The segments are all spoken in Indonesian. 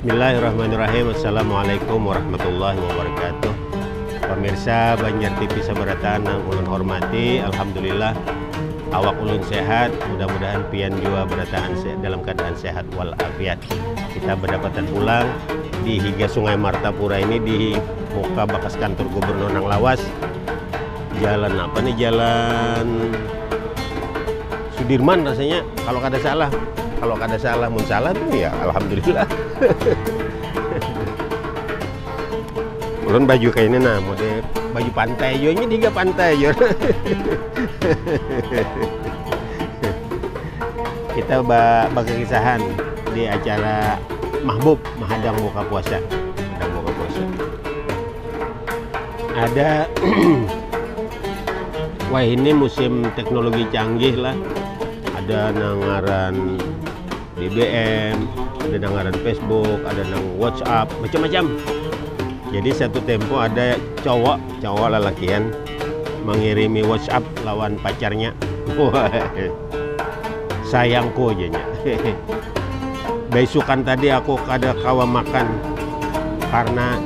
Bismillahirrahmanirrahim. Assalamualaikum warahmatullahi wabarakatuh. Pemirsa Banjar TV Sabarataan yang ulun hormati, alhamdulillah awak ulun sehat. Mudah-mudahan pian jua berataan dalam keadaan sehat walafiat. Kita berdapatan pulang di Higa Sungai Martapura ini di muka bekas kantor Gubernur Nang Lawas. Jalan apa nih? Jalan Sudirman rasanya kalau kada salah. Kalau kada salah, mun salah tuh ya alhamdulillah. Ulun baju kayak ini nah, mode baju pantai jo, ini tiga pantai jo. Kita bagi kisahan di acara Mahbub Mahadang Buka Puasa. Mahadang Buka Puasa. Ada wah ini musim teknologi canggih lah. Ada nangaran BBM, ada nangaran Facebook, ada nang WhatsApp, macam-macam. Jadi satu tempo ada cowok lelakian mengirimi WhatsApp lawan pacarnya. Sayangku jadinya. Besukan tadi aku kada kawa makan karena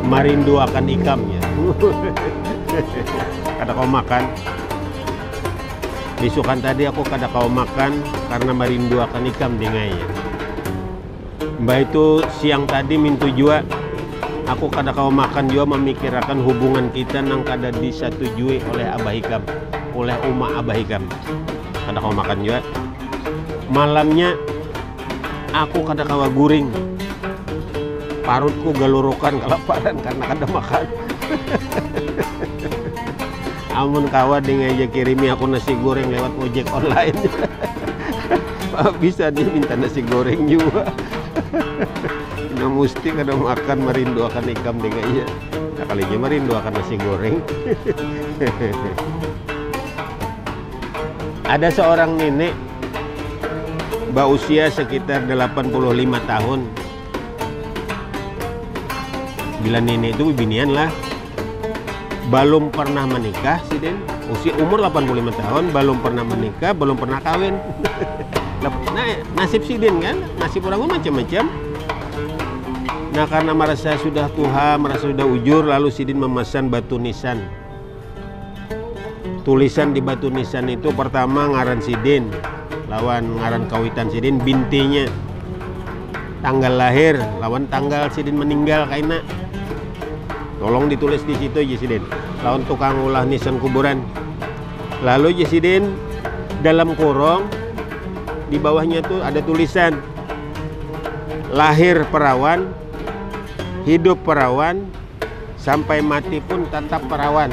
merindu akan ikamnya. Kada kawa makan. Besukan tadi aku kada kawa makan karena merindu akan ikam dengainya. Mbak itu siang tadi mintu jua aku kada kawa makan juga memikirkan hubungan kita nang kada disetujui oleh Abah Hikam, oleh Uma Abah Hikam. Kada kawa makan juga. Malamnya aku kada kawa guring. Parutku galurukan kelaparan karena kada makan. Amun kawa dengan aja kirimi aku nasi goreng lewat ojek online. Bisa nih minta nasi goreng juga. Nah, mesti kada makan merindu akan ikam dengannya. Nah, kalinya merindu akan nasi goreng. Ada seorang nenek berusia sekitar 85 tahun. Bila nenek itu binian lah. Belum pernah menikah sih Den. Usia umur 85 tahun, belum pernah menikah, belum pernah kawin. Nah, nasib si Den kan, nasib orang macam-macam. Nah, karena merasa sudah tua, merasa sudah ujur, lalu Sidin memesan batu nisan. Tulisan di batu nisan itu pertama ngaran Sidin, lawan ngaran kawitan Sidin, bintinya. Tanggal lahir, lawan tanggal Sidin meninggal kaina. Tolong ditulis di situ Sidin, lawan tukang ulah nisan kuburan. Lalu Sidin dalam kurung di bawahnya tuh ada tulisan lahir perawan, hidup perawan, sampai mati pun tetap perawan.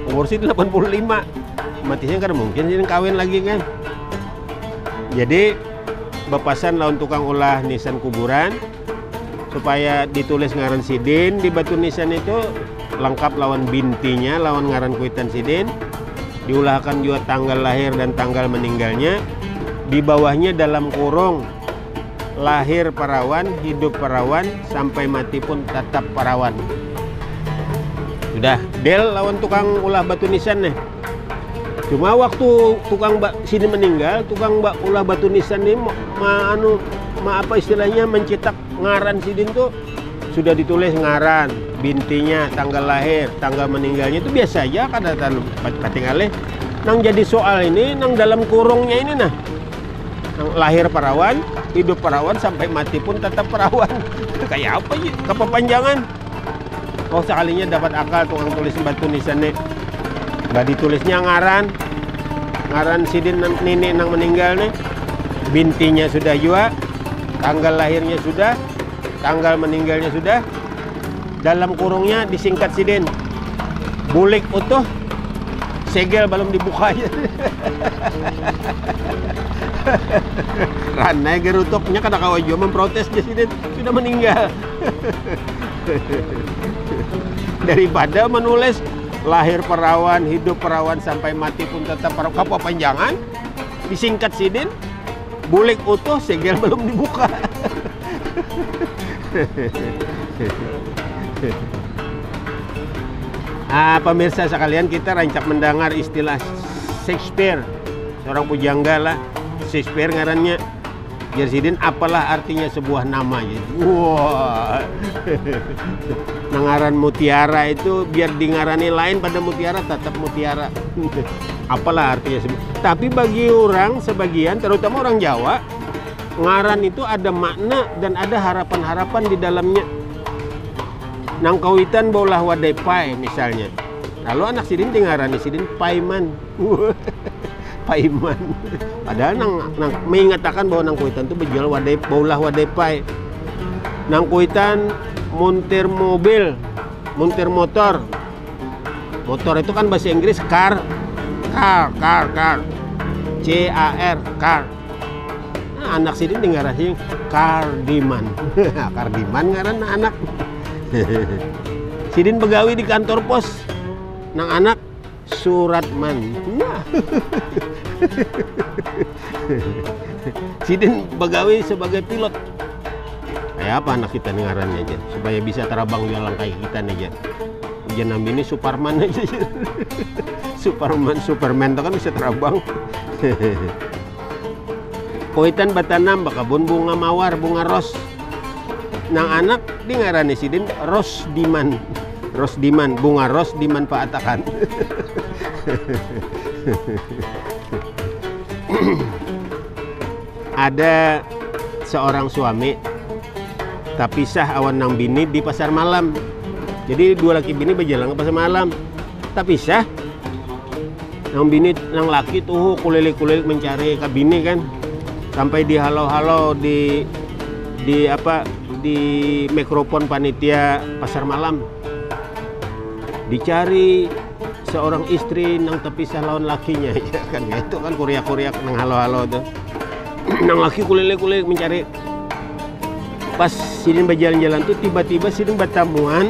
Umur sih 85, matinya kan mungkin sih kawin lagi kan. Jadi bepasan lawan tukang ulah nisan kuburan supaya ditulis ngaran Sidin di batu nisan itu lengkap lawan bintinya, lawan ngaran kuitan Sidin, diulahkan juga tanggal lahir dan tanggal meninggalnya. Di bawahnya dalam kurung lahir perawan, hidup perawan, sampai mati pun tetap perawan. Sudah del lawan tukang ulah batu nisan nih. Cuma waktu tukang Sidin meninggal, tukang ulah batu nisan ini apa istilahnya mencetak ngaran Sidin tuh sudah ditulis ngaran, bintinya, tanggal lahir, tanggal meninggalnya itu biasa aja kada katingaleh. Nang jadi soal ini nang dalam kurungnya ini nah. Nang lahir perawan, hidup perawan, sampai mati pun tetap perawan. Kayak apa sih? Kepanjangan. Oh sekalinya dapat akal tukang tulis batu nisan nih. Nggak ditulisnya ngaran Sidin nenek nang meninggal nih. Bintinya sudah juga, tanggal lahirnya sudah, tanggal meninggalnya sudah. Dalam kurungnya disingkat Sidin. Bulik utuh, segel belum dibuka aja. Ranai gerutoknya kada kawa juga memprotes Sidin sudah meninggal. Daripada menulis lahir perawan, hidup perawan, sampai mati pun tetap perawan, kepanjangan disingkat Sidin. Bulik utuh, segel belum dibuka. Pemirsa sekalian, kita rancak mendengar istilah Shakespeare, seorang pujangga lah. Shakespeare ngarannya. Jar sidin, apalah artinya sebuah nama gitu. Wah. Ngaran mutiara itu biar dingarani lain pada mutiara tetap mutiara. Apalah artinya tapi bagi orang sebagian, terutama orang Jawa, ngaran itu ada makna dan ada harapan-harapan di dalamnya. Nang kawitan baulah wadai pai misalnya. Lalu anak sidin dingarani sidin paiman. Paiman. Padahal nang mengatakan bahwa nang kuitan itu berjual baulah wadai pai. Nang kuitan montir mobil, montir motor. Motor itu kan bahasa Inggris car. C-A-R, car. Nah, anak sidin dingarani kardiman. Kardiman ngaran anak. Sidin begawi di kantor pos. Nang anak Suratman. Nah. Sidin begawi sebagai pilot. Kayak apa anak kita ngarannya aja supaya bisa terbang jalan kayak kita nih aja. Jangan ini Superman aja. Superman itu kan bisa terbang. Koitan batanam bakabun bunga mawar, bunga ros. Nang anak di ngarani sidin Rosdiman. Rosdiman, bunga ros dimanfaatkan. Ada seorang suami tapi sah awan nang bini di pasar malam. Jadi dua laki bini berjalan ke pasar malam. Tapi sah nang bini nang laki tuh kulilik mencari ke bini kan. Sampai di halo-halo di mikrofon panitia pasar malam. Dicari seorang istri nang terpisah lawan lakinya, ya kan, itu kan kuriak-kuriak nang halo-halo tuh. Nang laki kulilik mencari. Pas sidin berjalan-jalan tuh tiba-tiba sidin bertamuan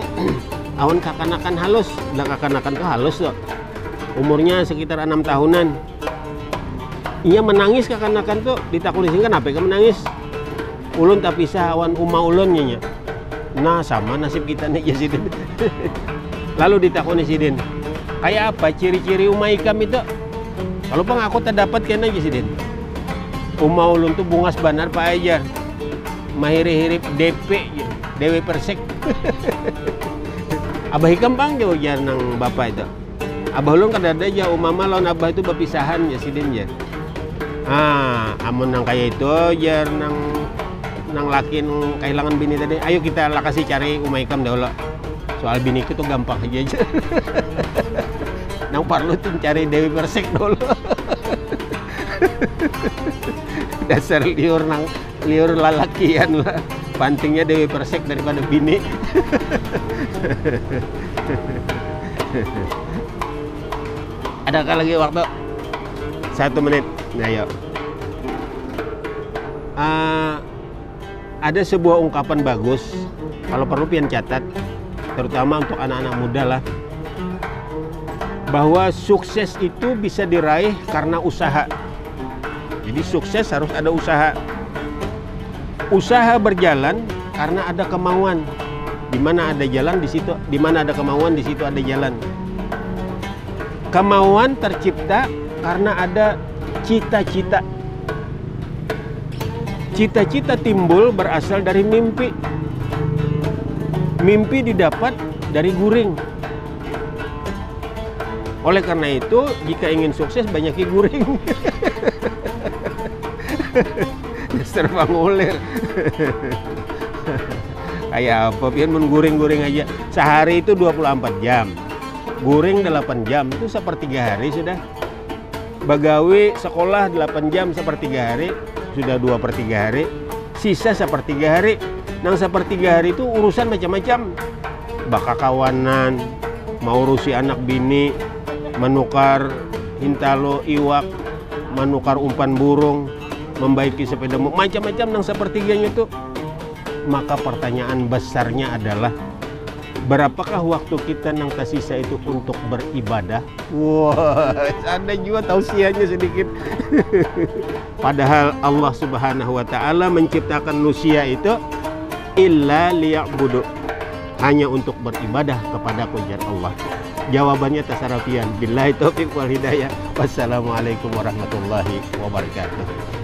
awan kakanakan halus. Lah kakanakan tuh halus tuh. Umurnya sekitar 6 tahunan. Ia menangis kakanakan tuh, ditakulisin kan apa yang menangis. Ulun terpisah awan uma ulunnya. Nah sama nasib kita nih ya sidin. Lalu ditakuni sidin, kayak apa ciri-ciri uma ikam itu? Kalau bang aku terdapat kena aja sidin. Uma ulun tuh bungas banar pak aja. Mahiri-hirip DP, Dewi Persek. Abah ikam bang jauh jar nang bapak itu. Abah ulun kadada aja umama lawan abah itu berpisahan ya sidin ya. Amun nang kayak itu jar nang lakin kehilangan bini tadi. Ayo kita lakasi cari uma ikam dahulu. Soal bini itu gampang aja. Nang perlu tuh cari Dewi Persek dulu. Dasar liur lalakian lah. Pantingnya Dewi Persek daripada bini. Adakah lagi waktu? 1 menit. Nah, yuk. Ada sebuah ungkapan bagus. Kalau perlu pian catat. Terutama untuk anak-anak muda lah, bahwa sukses itu bisa diraih karena usaha. Jadi sukses harus ada usaha. Usaha berjalan karena ada kemauan. Di mana ada jalan di situ, di mana ada kemauan di situ ada jalan. Kemauan tercipta karena ada cita-cita. Cita-cita timbul berasal dari mimpi. Mimpi didapat dari guring. Oleh karena itu, jika ingin sukses banyaki guring. Serba ngulir. Kayak apa? Biar mengguring-guring aja. Sehari itu 24 jam. Guring 8 jam. Itu sepertiga hari sudah. Bagawi sekolah 8 jam sepertiga hari. Sudah 2/3 hari. Sisa sepertiga hari. Nang sepertiga hari itu urusan macam-macam. Baka kawanan, mau urusi anak bini, menukar hintalo iwak, menukar umpan burung, membaiki sepeda, macam-macam nang sepertiganya itu. Maka pertanyaan besarnya adalah, berapakah waktu kita nang tersisa itu untuk beribadah? Wah, ada juga tausiahnya sedikit. Padahal Allah Subhanahu wa Ta'ala menciptakan manusia itu illa liya'budu, hanya untuk beribadah kepada ujar Allah. Jawabannya tasarafian. Billahi taufiq wal hidayah. Wassalamualaikum warahmatullahi wabarakatuh.